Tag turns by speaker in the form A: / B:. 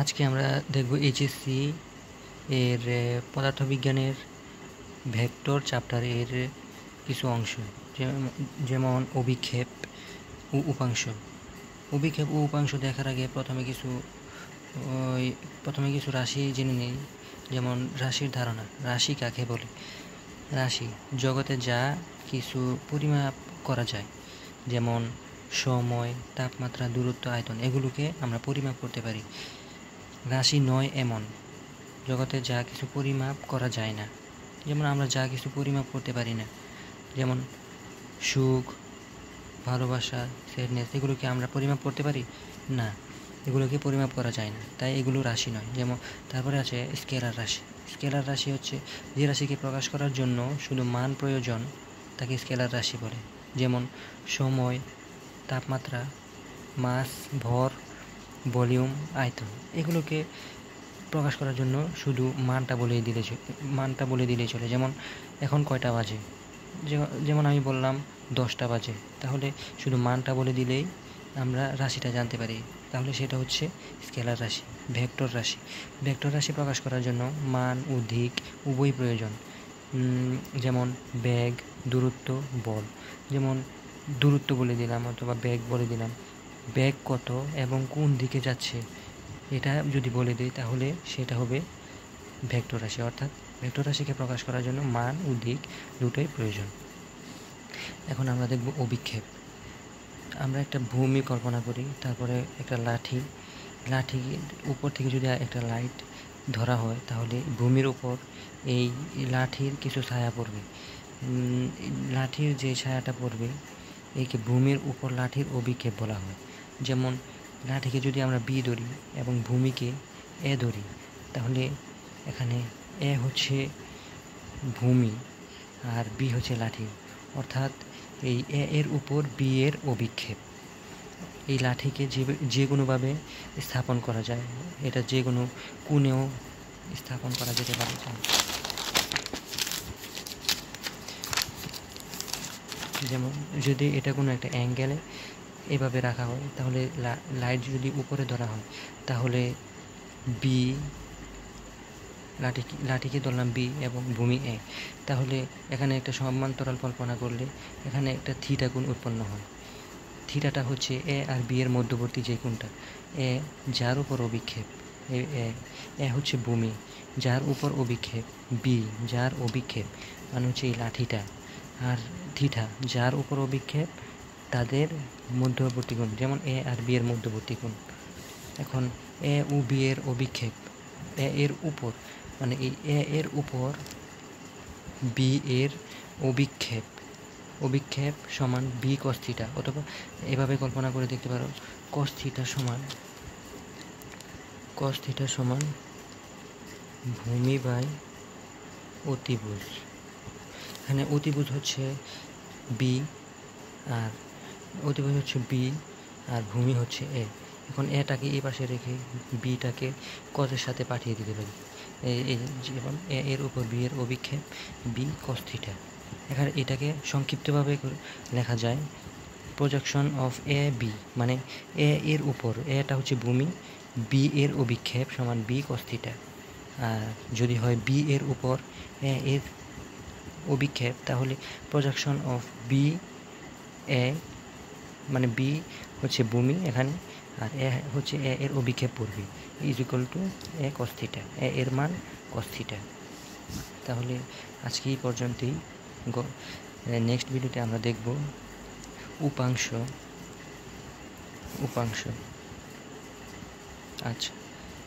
A: আজকে আমরা দেখব এইচএসসি এর পদার্থবিজ্ঞানের ভেক্টর চ্যাপ্টার এর কিছু অংশ, যেমন অভিক্ষেপ ও উপাংশ। অভিক্ষেপ ও উপাংশ দেখার আগে প্রথমে কিছু রাশি জেনে নিই। যেমন রাশির ধারণা। রাশি কাকে বলে? রাশি জগতে যা কিছু পরিমাপ করা যায়, যেমন সময়, তাপমাত্রা, দূরত্ব, আয়তন, এগুলোকে আমরা পরিমাপ করতে পারি। রাশি নয় এমন জগতে যা কিছু পরিমাপ করা যায় না, যেমন আমরা যা কিছু পরিমাপ করতে পারি না, যেমন সুখ, ভালোবাসা, স্যাডনেস, এগুলোকে আমরা পরিমাপ করতে পারি না, এগুলোকে পরিমাপ করা যায় না, তাই এগুলো রাশি নয়। যেমন তারপরে আছে স্কেলার রাশি। স্কেলার রাশি হচ্ছে যে রাশিকে প্রকাশ করার জন্য শুধু মান প্রয়োজন, তাকে স্কেলার রাশি বলে। যেমন সময়, তাপমাত্রা, মাস, ভর, ভলিউম, আয়তন, এগুলোকে প্রকাশ করার জন্য শুধু মানটা বলে দিলেই চলে। যেমন এখন কয়টা বাজে, যেমন আমি বললাম 10টা বাজে, তাহলে শুধু মানটা বলে দিলেই আমরা রাশিটা জানতে পারি, তাহলে সেটা হচ্ছে স্কেলার রাশি। ভেক্টর রাশি। ভেক্টর রাশি প্রকাশ করার জন্য মান ও দিক উভয় প্রয়োজন। যেমন বেগ, দূরত্ব, বল। যেমন দূরত্ব বলে দিলাম অথবা বেগ বলে দিলাম, বেগ কত এবং কোন দিকে যাচ্ছে এটা যদি বলে দিই তাহলে সেটা হবে ভেক্টর রাশি। অর্থাৎ ভেক্টর রাশিকে প্রকাশ করার জন্য মান ও দিক দুটোই প্রয়োজন। এখন আমরা দেখব অভিক্ষেপ। আমরা একটা ভূমি কল্পনা করি, তারপরে একটা লাঠি উপর থেকে যদি একটা লাইট ধরা হয়, তাহলে ভূমির উপর এই লাঠির কিছু ছায়া পড়বে। লাঠির যে ছায়াটা পড়বে একে ভূমির উপর লাঠির অভিক্ষেপ বলা হয়। যেমন লাঠিকে যদি আমরা বি ধরি এবং ভূমিকে এ ধরি, তাহলে এখানে এ হচ্ছে ভূমি আর বি হচ্ছে লাঠি, অর্থাৎ এই এ এর উপর বি এর অভিক্ষেপ। এই লাঠিকে যে কোনোভাবে স্থাপন করা যায়, এটা যে কোনো কোণেও স্থাপন করা যেতে পারে। যেমন যদি এটা কোনো একটা অ্যাঙ্গেলে এভাবে রাখা হয়, তাহলে লাইট যদি উপরে ধরা হয়, তাহলে বি, লাঠিকে ধরলাম বি এবং ভূমি এ, তাহলে এখানে একটা সমান্তরাল কল্পনা করলে এখানে একটা থিটা কোণ উৎপন্ন হয়। থিটাটা হচ্ছে এ আর বি এর মধ্যবর্তী যে কোণটা, এ যার উপর অভিক্ষেপ, এ হচ্ছে ভূমি যার উপর অভিক্ষেপ, বি যার অভিক্ষেপ মানে হচ্ছে এই লাঠিটা, আর থিটা যার উপর অভিক্ষেপ, তাদের মধ্যবর্তী কোণ, যেমন এ আর বি এর মধ্যবর্তী কোণ। এখন এ ও বি এর অভিক্ষেপ এ এর উপর, মানে এই এ এর উপর বি এর অভিক্ষেপ সমান বি কস থিটা, অথবা এভাবে কল্পনা করে দেখতে পারো কস থিটা সমান ভূমি বাই অতিভুজ। এখানে অতিভুজ হচ্ছে বি আর ভূমি হচ্ছে এ। এখন এটাকে এই পাশে রেখে বিটাকে কসের সাথে পাঠিয়ে দিতে পারি। যেমন এ এর উপর বি এর অভিক্ষেপ বি কস থিটা। এখানে এটাকে সংক্ষিপ্তভাবে লেখা যায় প্রজেকশন অফ এ বি, মানে এ এর উপর, এটা হচ্ছে ভূমি, বি এর অভিক্ষেপ সমান বি কস থিটা। আর যদি হয় বি এর উপর এ এর অভিক্ষেপ, তাহলে প্রজেকশন অফ বি এ, মানে বি হচ্ছে ভূমি এখানে, আর এ হচ্ছে এ এর অভিক্ষেপ পড়বে, is equal to A cos theta, A এর মান কস থিটা। তাহলে আজকে এই পর্যন্তই। নেক্সট ভিডিওতে আমরা দেখব উপাংশ। আচ্ছা।